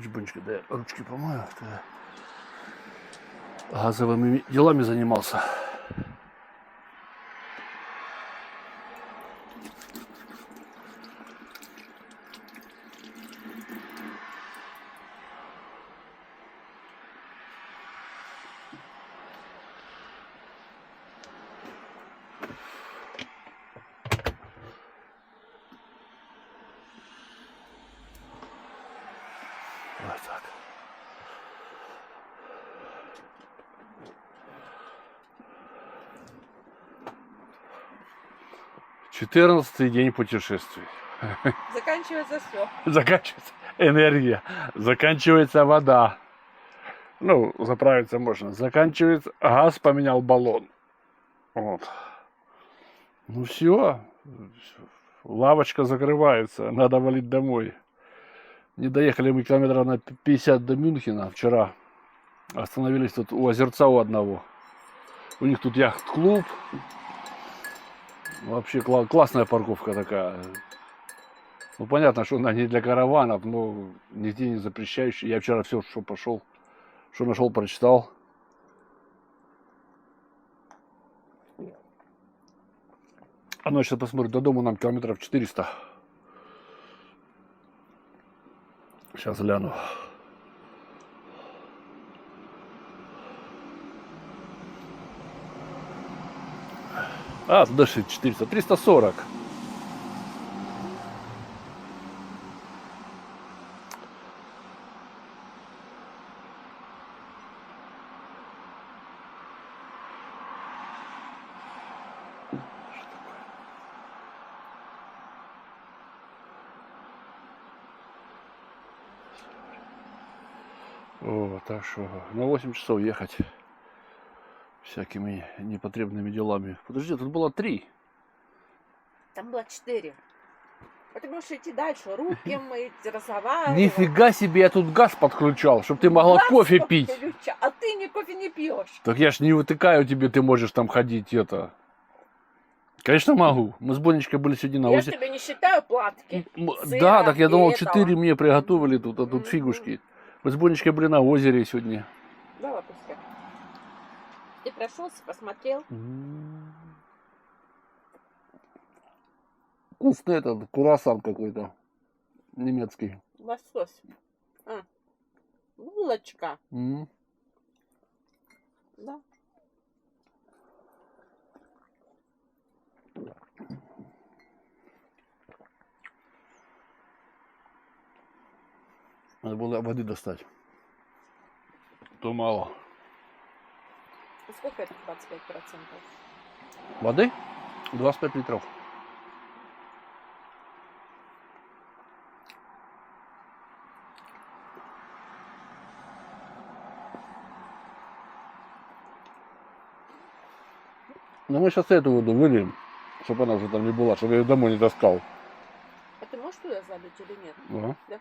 Бонечка, да, ручки помою. Ты газовыми делами занимался. Вот так. Четырнадцатый день путешествий. Заканчивается все. Заканчивается энергия, заканчивается вода. Ну, заправиться можно. Заканчивается газ, поменял баллон. Вот. Ну все. Лавочка закрывается. Надо валить домой. Не доехали мы километров на 50 до Мюнхена вчера. Остановились тут у озерца у одного. У них тут яхт-клуб. Вообще классная парковка такая. Ну, понятно, что она не для караванов, но нигде не запрещающая. Я вчера все, что пошел, что нашел, прочитал. А ну, сейчас посмотрим, до дома нам километров 400. Сейчас гляну. А, туда 400, 340. О, так что на 8 часов ехать всякими непотребными делами. Подожди, тут было 3. Там было 4. Потому что идти дальше, руки мыть, разговаривать. Нифига себе, я тут газ подключал, чтобы ты могла Газ кофе пить. подключа, а ты не кофе не пьешь. Так я ж не вытыкаю тебе, ты можешь там ходить это. Конечно могу. Мы с Бонечкой были сегодня на Я озере. ж тебе не считаю платки. Да, так я думал, и 4 этого. мне приготовили тут, а тут фигушки. Мы с Бонечкой были на озере сегодня. Да, лапуська. Ты прошелся, посмотрел. Вкусный этот круассан какой-то немецкий. Лосось. А, булочка. Да. Надо было воды достать. То мало. И сколько это 25%? Воды? 25 литров. Ну мы сейчас эту воду выльем, чтобы она уже там не была, чтобы я ее домой не таскал. А ты можешь туда залить или нет? Ага. Да.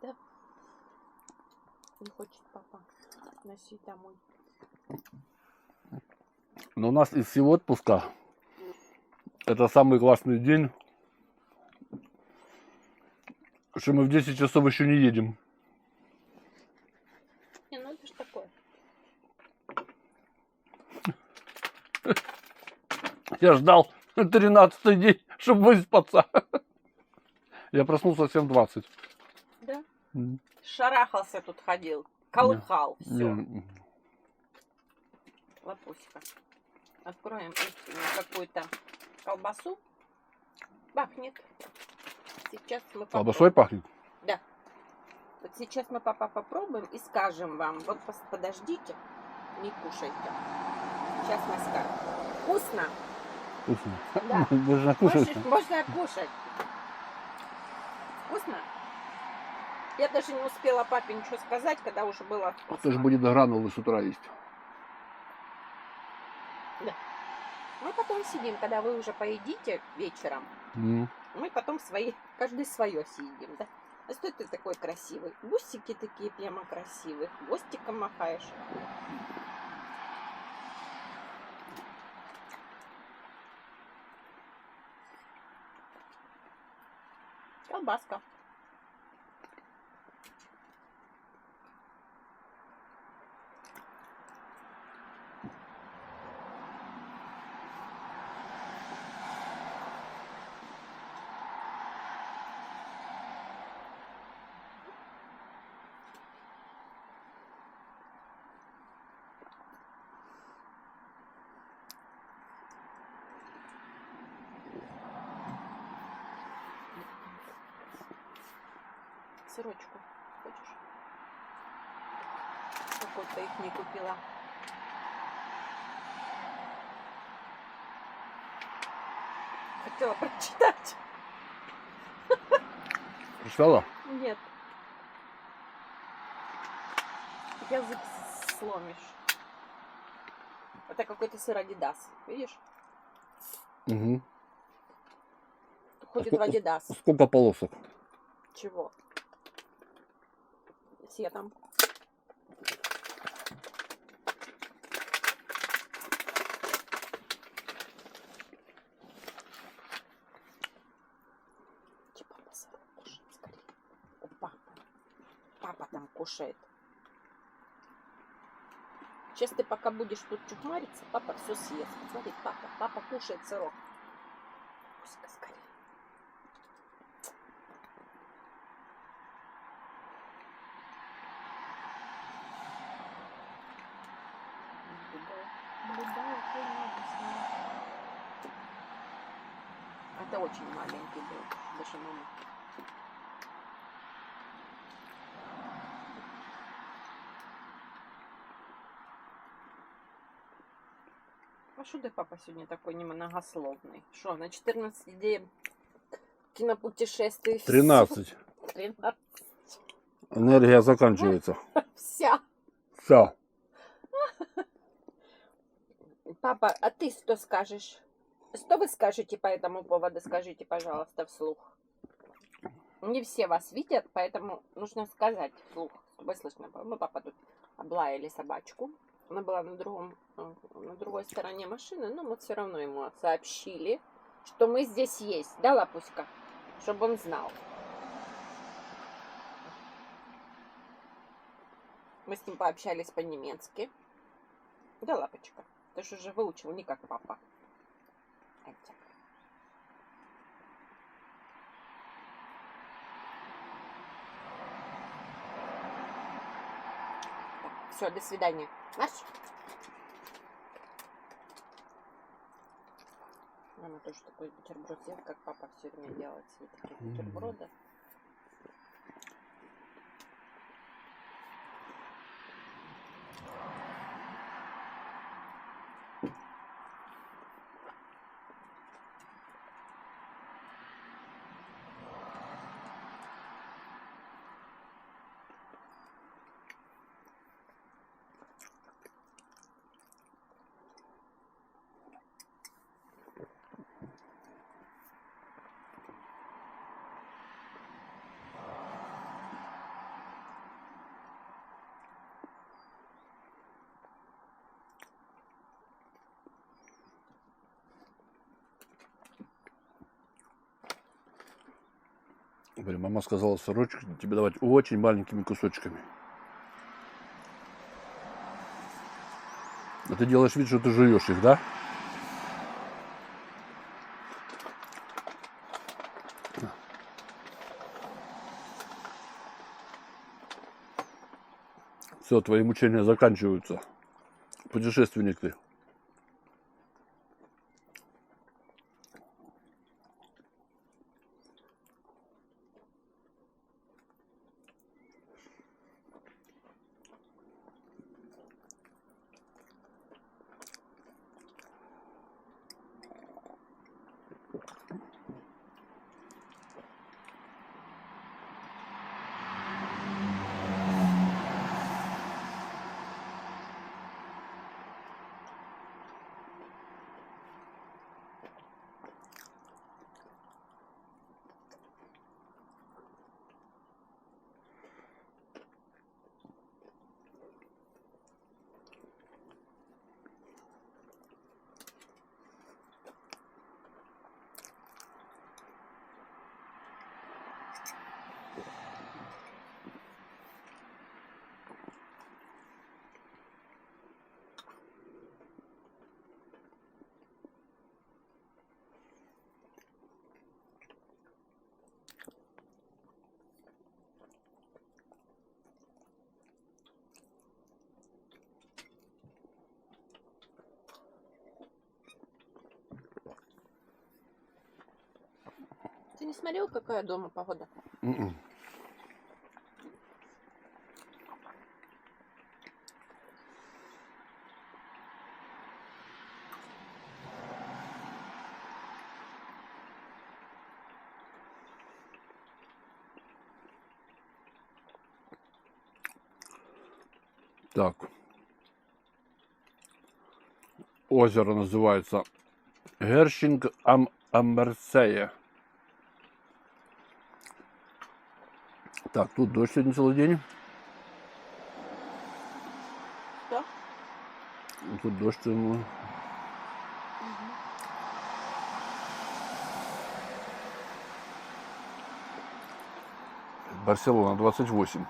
Да. Не хочет папа носить домой. Но у нас из всего отпуска это самый классный день, что мы в 10 часов еще не едем. Не, ну это ж такое. Я ждал 13-й день, чтобы выспаться. Я проснулся в 7:20. Да? Шарахался тут ходил. Колыхал. Все. Лапуська. Откроем какую-то колбасу. Пахнет. Сейчас мы Колбасой пахнет? Да. Вот сейчас мы, папа, попробуем и скажем вам. Вот подождите, не кушайте. Сейчас мы скажем. Вкусно? Вкусно. Да. Можно кушать. Можно кушать. Вкусно? Я даже не успела папе ничего сказать, когда уже было вкусно. Это же будет гранулы с утра есть. Да. Мы потом сидим, когда вы уже поедите вечером. Мы потом каждый свое съедим, да? А что ты такой красивый? Бусики такие прямо красивые. Хвостиком махаешь. Колбаска. Сырочку хочешь? Какой-то их не купила. Хотела прочитать. Прочитала? Нет. Язык сломишь. Это какой-то сыр Адидас. Видишь? Угу. Ходит в Адидас. Сколько полосок? Чего? Все там. Папа сырок кушает скорее. У папы. Папа там кушает. Сейчас ты пока будешь тут чухмариться, папа все съест. Смотри, папа кушает сырок. Пусть-ка скорее. Это очень маленький был, даже мама. А что ты, папа, сегодня такой немногословный? Что, на 14 идей кинопутешествий? 13. 13. Энергия заканчивается. Вся. Все. Папа, а ты что скажешь? Что вы скажете по этому поводу? Скажите, пожалуйста, вслух. Не все вас видят, поэтому нужно сказать вслух, чтобы слышно было. Мы, папа, тут облаяли собачку. Она была на другой стороне машины, но мы все равно ему сообщили, что мы здесь есть. Да, Лапуська? Чтобы он знал. Мы с ним пообщались по-немецки. Да, Лапочка? Ты же уже выучил, не как папа. Все, до свидания. Марш. Мама тоже такой бутерброд съест, как папа все время делает себе такие бутерброды. Блин, мама сказала сырочек тебе давать очень маленькими кусочками. А ты делаешь вид, что ты жуешь их, да? Все, твои мучения заканчиваются. Путешественник ты. не смотрел, какая дома погода? М-м. Так. Озеро называется Гершинг Амберсея. Так, тут дождь сегодня целый день. Что? Тут дождь. Ну, Барселона 28,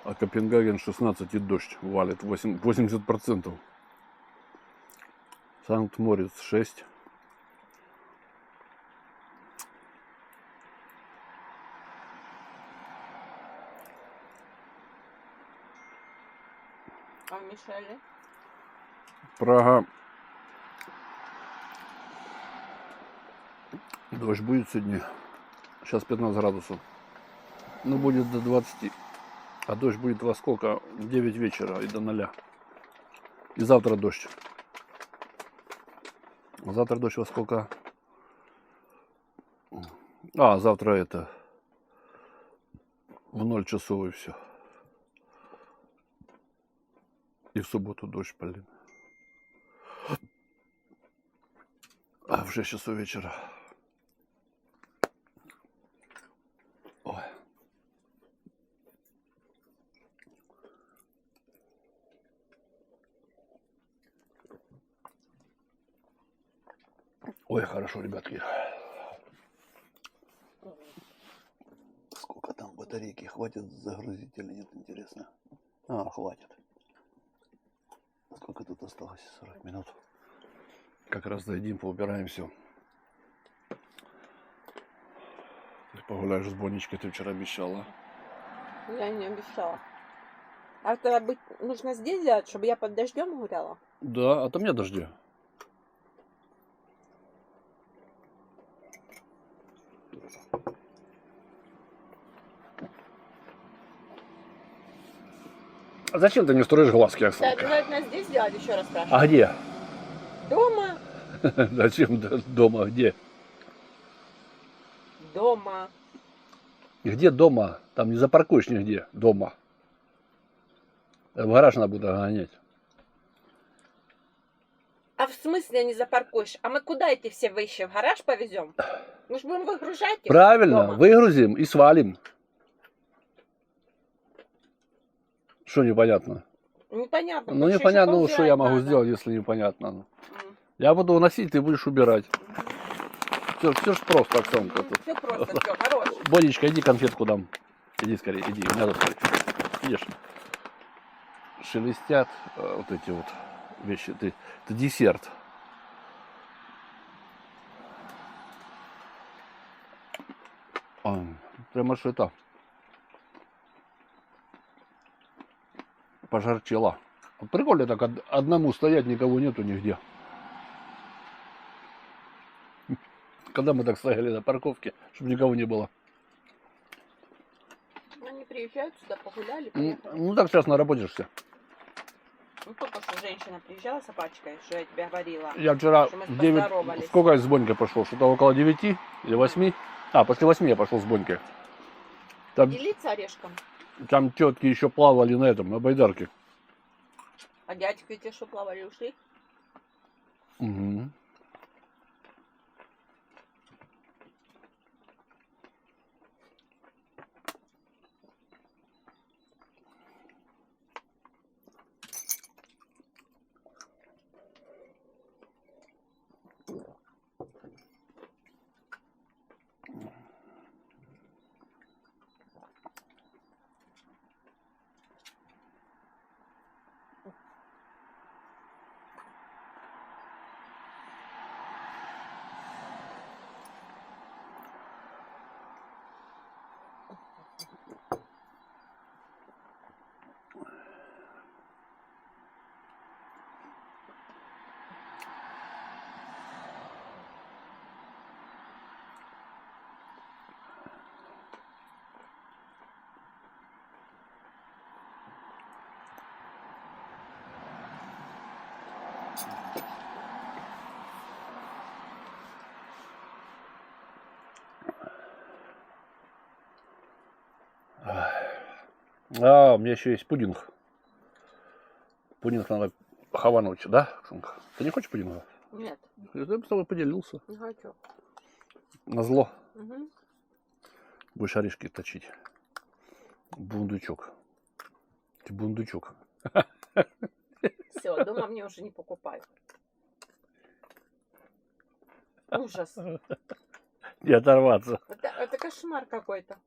а Копенгаген 16 и дождь валит 80%. Санкт-Морец 6. А в Мишеле? Прага. Дождь будет сегодня. Сейчас 15 градусов. Ну, будет до 20. А дождь будет во сколько? В 9 вечера и до 0. И завтра дождь. Завтра дождь во сколько? А, завтра это в 0 часов и все. И в субботу дождь, блин. А в 6 часов вечера. Ой. Ой, хорошо, ребятки. Сколько там батарейки? Хватит загрузить или нет, интересно? А, хватит. Сколько тут осталось? 40 минут. Как раз дойдем, поубираем все. Ты погуляешь с Бонечкой, ты вчера обещала. Я не обещала. А это нужно здесь делать, чтобы я под дождем гуляла? Да, а там нет дождя. А зачем ты не строишь глазки, Да, Оксанка? обязательно здесь делать, еще раз спрашиваю. А где? Дома? Зачем дома? Где? Дома. Где дома? Там не запаркуешь нигде. Дома. В гараж надо будет гонять. А в смысле не запаркуешь? А мы куда эти все вещи? В гараж повезем? Мы же будем выгружать их Правильно, дома. выгрузим и свалим. Что непонятно? Непонятно. Ну больше еще непонятно, что я поубирать могу надо. сделать, если непонятно. М. Я буду уносить, ты будешь убирать. Все ж просто, Оксанка. Тут. Все просто, все, хорош. Бонечка, иди конфетку дам. Иди скорее, иди. У меня тут, видишь, шелестят вот эти вот вещи. Это десерт. Прямо что это пожарчела. Вот прикольно так одному стоять, никого нету нигде. Когда мы так стояли на парковке, чтобы никого не было. Они приезжают сюда, погуляли, поехали. Ну так сейчас на работе же все. Ну только что женщина приезжала с собачкой, что я тебе говорила. Я вчера Что мы в 9... поздоровались. Сколько я с Бонькой пошел? Что-то около 9 или 8? А, после 8 я пошел с Бонькой. Делиться орешком. Там тетки еще плавали на этом, на байдарке. А дядьки те, что плавали, ушли? Угу. А, у меня еще есть пудинг. Пудинг надо хавануть, да, Оксанка? Ты не хочешь пудинга? Нет, Я бы с тобой поделился. не хочу. Назло. Угу. Будешь орешки точить. Бундучок. Ты бундучок. Все, дома мне уже не покупают. Ужас. Не оторваться. Это кошмар какой-то.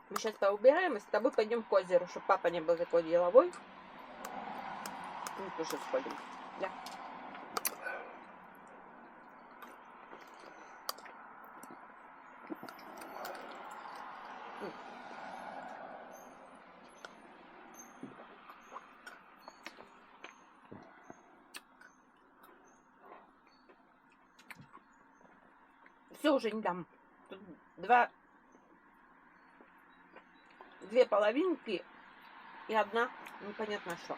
Мы сейчас поубираем и с тобой пойдем к озеру, чтобы папа не был такой деловой. Мы тоже сходим. Да. Все, уже не дам. Тут две половинки и одна непонятно что.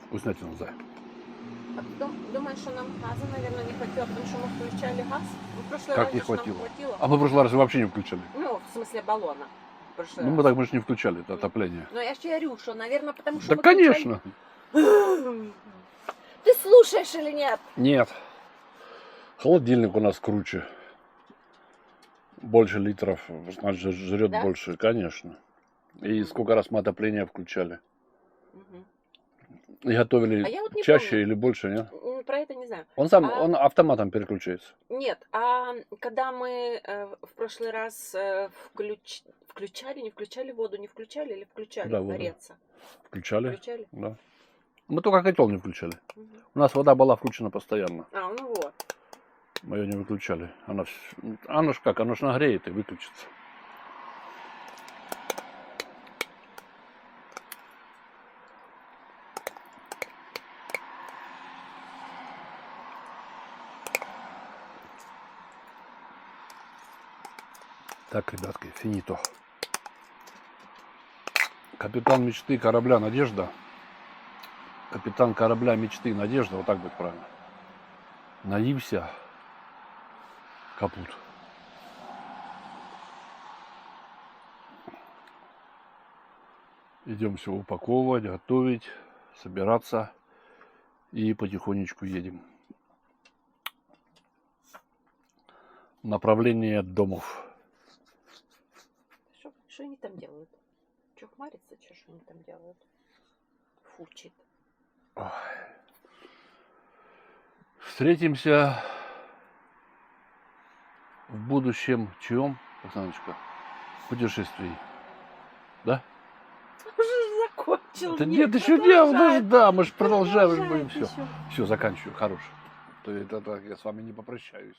Вкуснятина, Зай. А ты думаешь, что нам газа, наверное, не хватило, потому что мы включали газ? Ну, в прошлый Как раз не же нам хватило? хватило. А мы в прошлый раз вообще не включали. Ну, в смысле баллона. В прошлый Ну, раз. мы же не включали это отопление. Но я же говорю, что, наверное, потому что Да, мы конечно. включали. Ты слушаешь или нет? Нет. Холодильник у нас круче. Больше литров, значит, жрет Да? больше, конечно. И сколько раз мы отопление включали. Мгм. И готовили А я вот не чаще помню. или больше, нет? Про это не знаю. Он сам, А- он автоматом переключается. Нет, а когда мы в прошлый раз включали, не включали воду, не включали или включали Да, воду. гореться? Включали. Включали? Да. Мы только котел не включали. Мгм. У нас вода была включена постоянно. А, ну вот. Мы ее не выключали. Оно ж как, оно ж нагреет и выключится. Так, ребятки, финито. Капитан мечты корабля «Надежда». Капитан корабля мечты «Надежда». Вот так будет правильно. Наився. Капут. Идем все упаковывать, готовить, собираться. И потихонечку едем. Направление домов. Что они там делают? Что хмарится, что они там делают? Фучит. Ой. Встретимся в будущем чьем, Оксаночка? Путешествии. Да? Уже закончил. Да нет, еще не, да, мы же продолжаем. Все, все, заканчиваю, хорош. То это я с вами не попрощаюсь.